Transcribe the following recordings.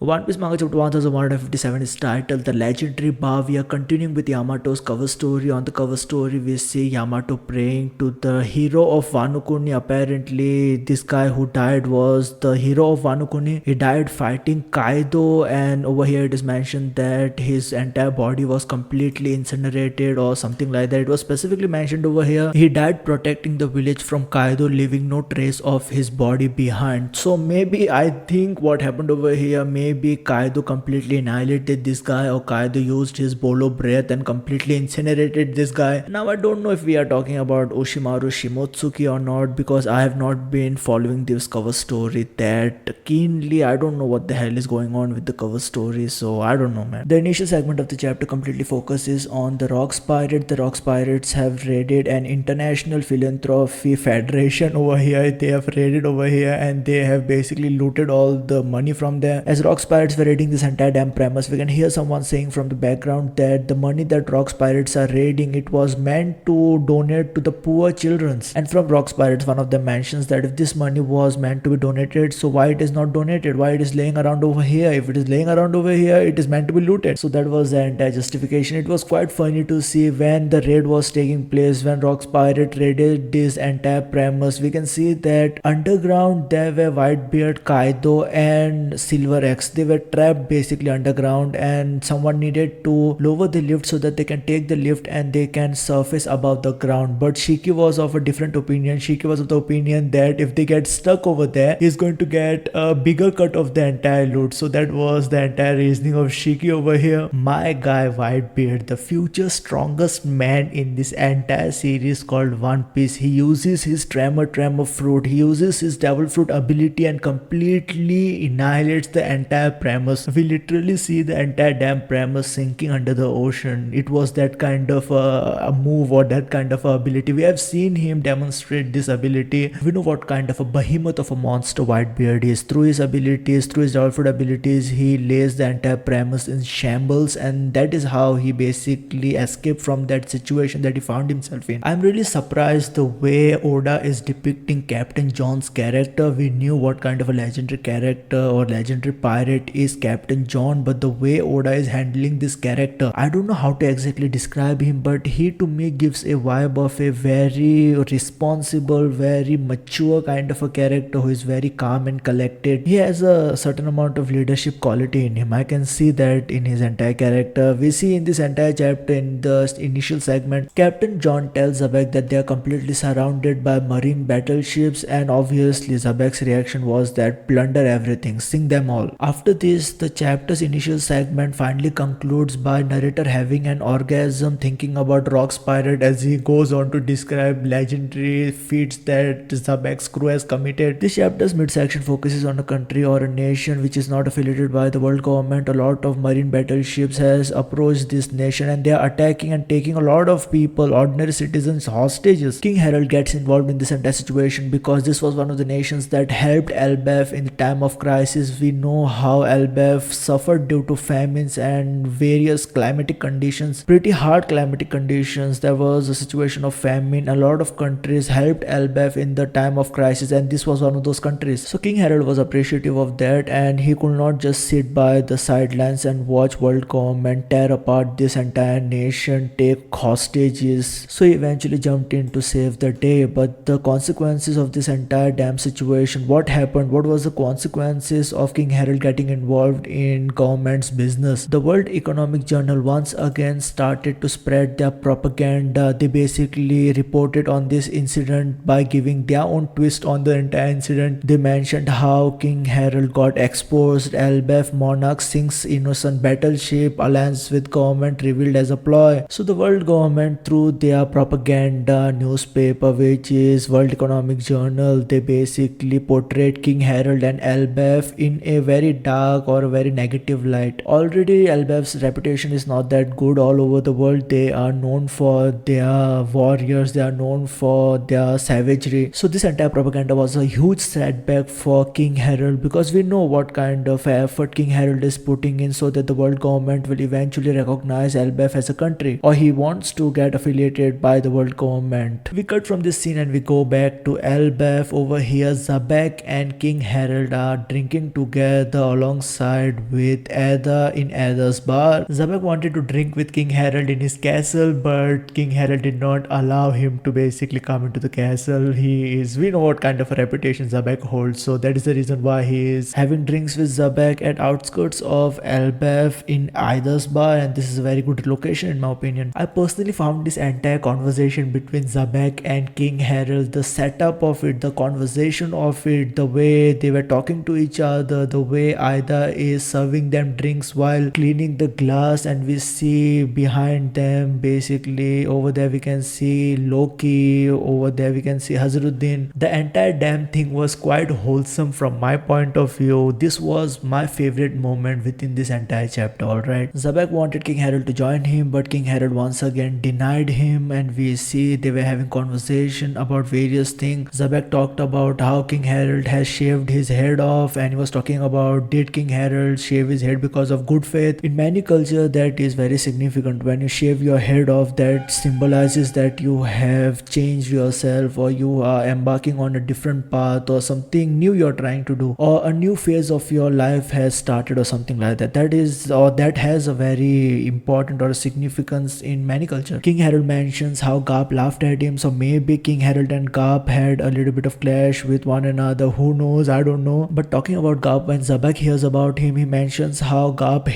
One Piece manga chapter 1157 is titled The Legendary Bar. We are continuing with Yamato's cover story. On the cover story, we see Yamato praying to the hero of Wano Kuni. Apparently, this guy who died was the hero of Wano Kuni. He died fighting Kaido, and over here it is mentioned that his entire body was completely incinerated or something like that. It was specifically mentioned over here. He died protecting the village from Kaido, leaving no trace of his body behind. So maybe I think what happened over here, maybe Kaido completely annihilated this guy, or Kaido used his bolo breath and completely incinerated this guy. Now I don't know if we are talking about Oshimaru Shimotsuki or not, because I have not been following this cover story that keenly. I don't know what the hell is going on with the cover story, so I don't know, man. The initial segment of the chapter completely focuses on the Rocks Pirate. The Rocks Pirates have raided an international philanthropy federation over here. They have raided over here and they have basically looted all the money from there. As Rocks Pirates were raiding this entire damn premise, we can hear someone saying from the background that the money that Rocks Pirates are raiding, it was meant to donate to the poor childrens. And from Rocks Pirates, one of them mentions that if this money was meant to be donated, so why it is not donated? Why it is laying around over here? If it is laying around over here, it is meant to be looted. So that was the entire justification. It was quite funny to see when the raid was taking place, when Rocks Pirate raided this entire premise. We can see that underground there were Whitebeard, Kaido and Silver X. They were trapped basically underground, and someone needed to lower the lift so that they can take the lift and they can surface above the ground. But Shiki was of a different opinion. Shiki was of the opinion that if they get stuck over there, he's going to get a bigger cut of the entire loot. So that was the entire reasoning of Shiki over here. My guy Whitebeard, the future strongest man in this entire series called One Piece, he uses his tremor fruit, he uses his devil fruit ability and completely annihilates the entire premise. We literally see the entire damn premise sinking under the ocean. It was that kind of a move or that kind of a ability. We have seen him demonstrate this ability. We know what kind of a behemoth of a monster Whitebeard is. Through his abilities, through his devil fruit abilities, he lays the entire premise in shambles, and that is how he basically escaped from that situation that he found himself in. I'm really surprised the way Oda is depicting Captain John's character. We knew what kind of a legendary character or legendary pirate is Captain John, but the way Oda is handling this character, I don't know how to exactly describe him, but he to me gives a vibe of a very responsible, very mature kind of a character who is very calm and collected. He has a certain amount of leadership quality in him. I can see that in his entire character. We see in this entire chapter, in the initial segment, Captain John tells Xebec that they are completely surrounded by marine battleships, and obviously Xebec's reaction was that plunder everything, sink them all. After this, the chapter's initial segment finally concludes by narrator having an orgasm thinking about Rocks Pirate as he goes on to describe legendary feats that Xebec's crew has committed. This chapter's midsection focuses on a country or a nation which is not affiliated by the world government. A lot of marine battleships has approached this nation and they are attacking and taking a lot of people, ordinary citizens, hostages. King Harold gets involved in this entire situation because this was one of the nations that helped Elbaf in the time of crisis. We know how Elbaf suffered due to famines and various climatic conditions, pretty hard climatic conditions. There was a situation of famine. A lot of countries helped Elbaf in the time of crisis, and this was one of those countries. So King Harold was appreciative of that, and he could not just sit by the sidelines and watch world government tear apart this entire nation, take hostages. So he eventually jumped in to save the day. But the consequences of this entire damn situation, what happened? What was the consequences of King Harold getting involved in government's business? The World Economic Journal once again started to spread their propaganda. They basically reported on this incident by giving their own twist on the entire incident. They mentioned how King Harold got exposed, Elbaf monarch sinks innocent battleship, alliance with government revealed as a ploy. So the world government, through their propaganda newspaper, which is World Economic Journal, they basically portrayed King Harold and Elbaf in a very dark or a very negative light. Already Elbaf's reputation is not that good all over the world. They are known for their warriors, they are known for their savagery. So this entire propaganda was a huge setback for King Harold, because we know what kind of effort King Harold is putting in so that the world government will eventually recognize Elbaf as a country, or he wants to get affiliated by the world government. We cut from this scene and we go back to Elbaf. Over here, Xebec and King Harold are drinking together alongside with Ada in Ada's bar. Xebec wanted to drink with King Harold in his castle, but King Harold did not allow him to basically come into the castle. We know what kind of a reputation Xebec holds, so that is the reason why he is having drinks with Xebec at outskirts of Elbaf in Ida's bar, and this is a very good location in my opinion. I personally found this entire conversation between Xebec and King Harold, the setup of it, the conversation of it, the way they were talking to each other, the way Ida is serving them drinks while cleaning the glass, and we see behind them basically over there we can see Loki, over there we can see Hazruddin. The entire damn thing was quite wholesome from my point of view. This was my favorite moment within this entire chapter. Alright, Xebec wanted King Harold to join him, but King Harold once again denied him, and we see they were having conversation about various things. Xebec talked about how King Harold has shaved his head off, and he was talking about did King Harold shave his head because of good faith. In many cultures that is very significant. When you shave your head off, that symbolizes that you have changed yourself, or you are embarking on a different path, or something new you're trying to do, or a new phase of your life has started, or something like that. That has a very important or a significance in many cultures. King Harold mentions how Garp laughed at him, so maybe King Harold and Garp had a little bit of clash with one another. Who knows? I don't know. But talking about Garp, when Xebec hears about him, he mentions how Garp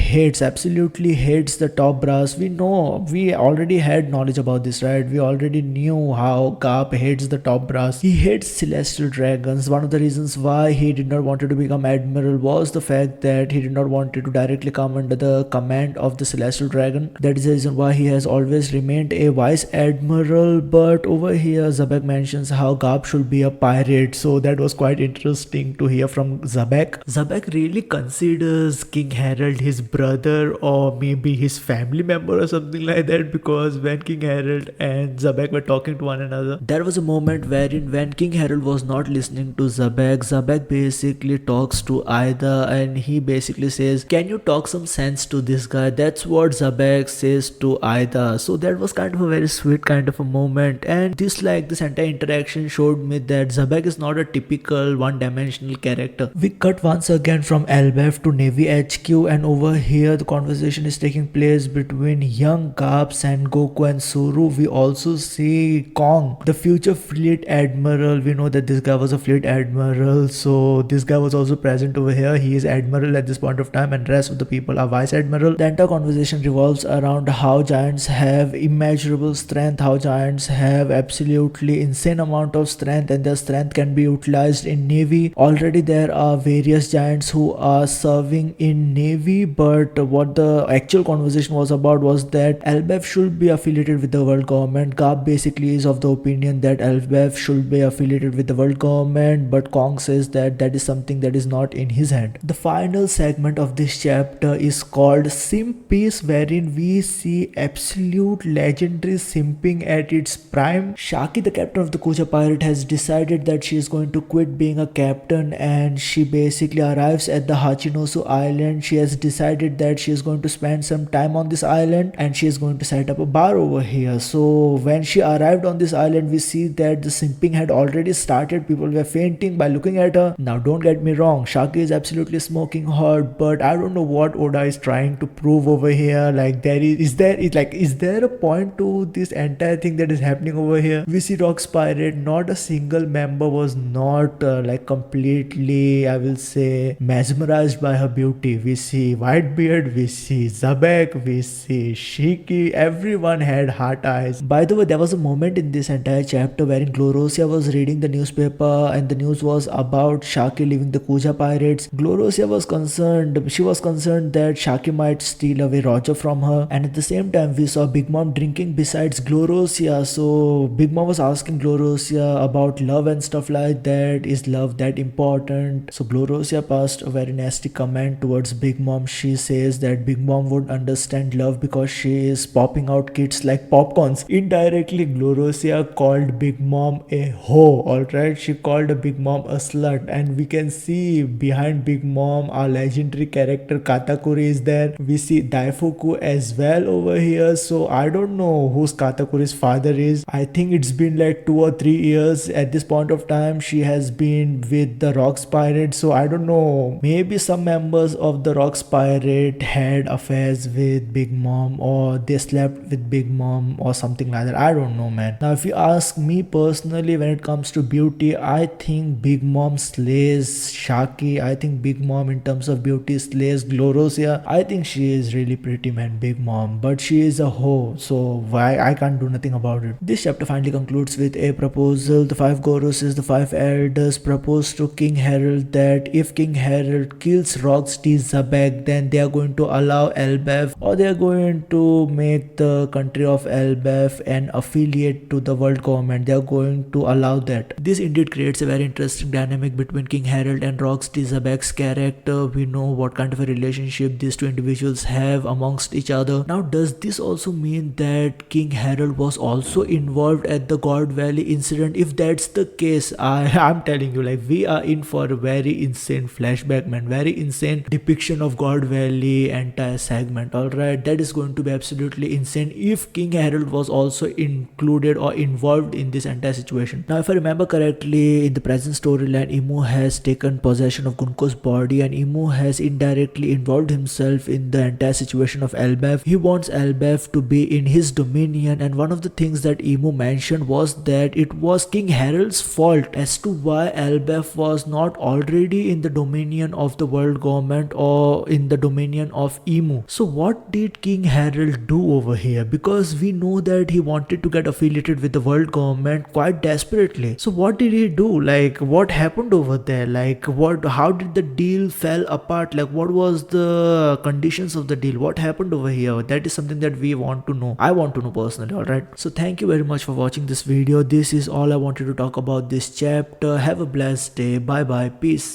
absolutely hates the top brass. We already had knowledge about this, right? We already knew how Garp hates the top brass. He hates celestial dragons. One of the reasons why he did not want to become admiral was the fact that he did not want to directly come under the command of the celestial dragon. That is the reason why he has always remained a vice admiral. But over here Xebec mentions how Garp should be a pirate, so that was quite interesting to hear from Xebec. Xebec really considers King Harold his brother, or maybe his family member or something like that, because when King Harold and Xebec were talking to one another, there was a moment wherein when King Harold was not listening to Xebec basically talks to Ida, and he basically says, can you talk some sense to this guy? That's what Xebec says to Ida. So that was kind of a very sweet kind of a moment, and this entire interaction showed me that Xebec is not a typical one-dimensional character. We cut once again from Elbaf to Navy HQ, and over here the conversation is taking place between young Garp and Goku and Suru. We also see Kong, the future fleet admiral. We know that this guy was a fleet admiral, so this guy was also present over here. He is admiral at this point of time, and rest of the people are vice admiral. The entire conversation revolves around how giants have immeasurable strength, how giants have absolutely insane amount of strength, and their strength can be utilized in Navy. Already there are various giants who are serving in Navy, but what the actual conversation was about was that Elbaf should be affiliated with the world government. Garp basically is of the opinion that Elbaf should be affiliated with the world government, but Kong says that that is something that is not in his hand. The final segment of this chapter is called Simp Piece, wherein we see absolute legendary simping at its prime. Shaki, the captain of the Kuja pirate, has decided that she is going to quit being a captain, and she basically arrives at the Hachinosu island. She has decided that she is going to spend some time on this island, and she is going to set up a bar over here. So when she arrived on this island, we see that the simping had already started. People were fainting by looking at her. Now don't get me wrong, Shaki is absolutely smoking hot, but I don't know what Oda is trying to prove over here. Is there a point to this entire thing that is happening over here? We see Rock's pirate, not a single member was not completely, I will say, mesmerized by her beauty. We see Whitebeard, we see Xebec, we see Shiki. Everyone had heart eyes. By the way, there was a moment in this entire chapter wherein Glorosia was reading the newspaper, and the news was about Shaki leaving the Kuja pirates. Glorosia was concerned. She was concerned that Shaki might steal away Roger from her, and at the same time we saw Big Mom drinking besides Glorosia. So Big Mom was asking Glorosia about love and stuff like that. Is love that important? So Glorosia passed a very nasty comment towards Big Mom. She says that Big Mom would understand love because she is popping out kids like popcorns. Indirectly, Glorosia called Big Mom a hoe. Alright, she called a Big Mom a slut, and we can see behind Big Mom our legendary character Katakuri is there. We see Daifuku as well over here. So I don't know who's Katakuri's father is. I think it's been like 2 or 3 years at this point of time. She has been with the Rocks Pirates, so I don't know Maybe some members of the Rocks Pirate had affairs with Big Mom, or they slept with Big Mom or something like that. I don't know, man. Now if you ask me personally, when it comes to beauty, I think Big Mom slays Shaki. I think Big Mom in terms of beauty slays Glorosia. I think she is really pretty, man, Big Mom, but she is a hoe, so why I can't do nothing about it. This chapter finally concludes with a proposal. The five Goroses, the five elders, propose to King Harold that if King Harold kills Roxty Xebec, then they are going to allow Elbaf, or they are going to make the country of Elbaf an affiliate to the world government. They are going to allow that. This indeed creates a very interesting dynamic between King Harold and Roxty Xebec's character. We know what kind of a relationship these two individuals have amongst each other. Now, does this also mean that King Harold was also involved at the God Valley incident? If that's the case, I'm telling you, like, we are in for a very insane flashback, man. Very insane depiction of God Valley entire segment. Alright, that is going to be absolutely insane if King Harold was also included or involved in this entire situation. Now, if I remember correctly, in the present storyline, Imu has taken possession of Gunko's body, and Imu has indirectly involved himself in the entire situation of Elbaf. He wants Elbaf to be in his dominion, and one of the things that Imu mentioned was that it was King Harold's fault as to why Elbaf was not already in the dominion of the world government or in the dominion of Imu. So what did King Harold do over here? Because we know that he wanted to get affiliated with the world government quite desperately. So what did he do? Like, what happened over there? Like, how did the deal fell apart? Like, what was the conditions of the deal? What happened over here? That is something that we want to know. I want to know personally. Alright, so thank you very much for watching this video. This is all I wanted to talk about this chapter. Have a blessed day. Bye bye. Peace.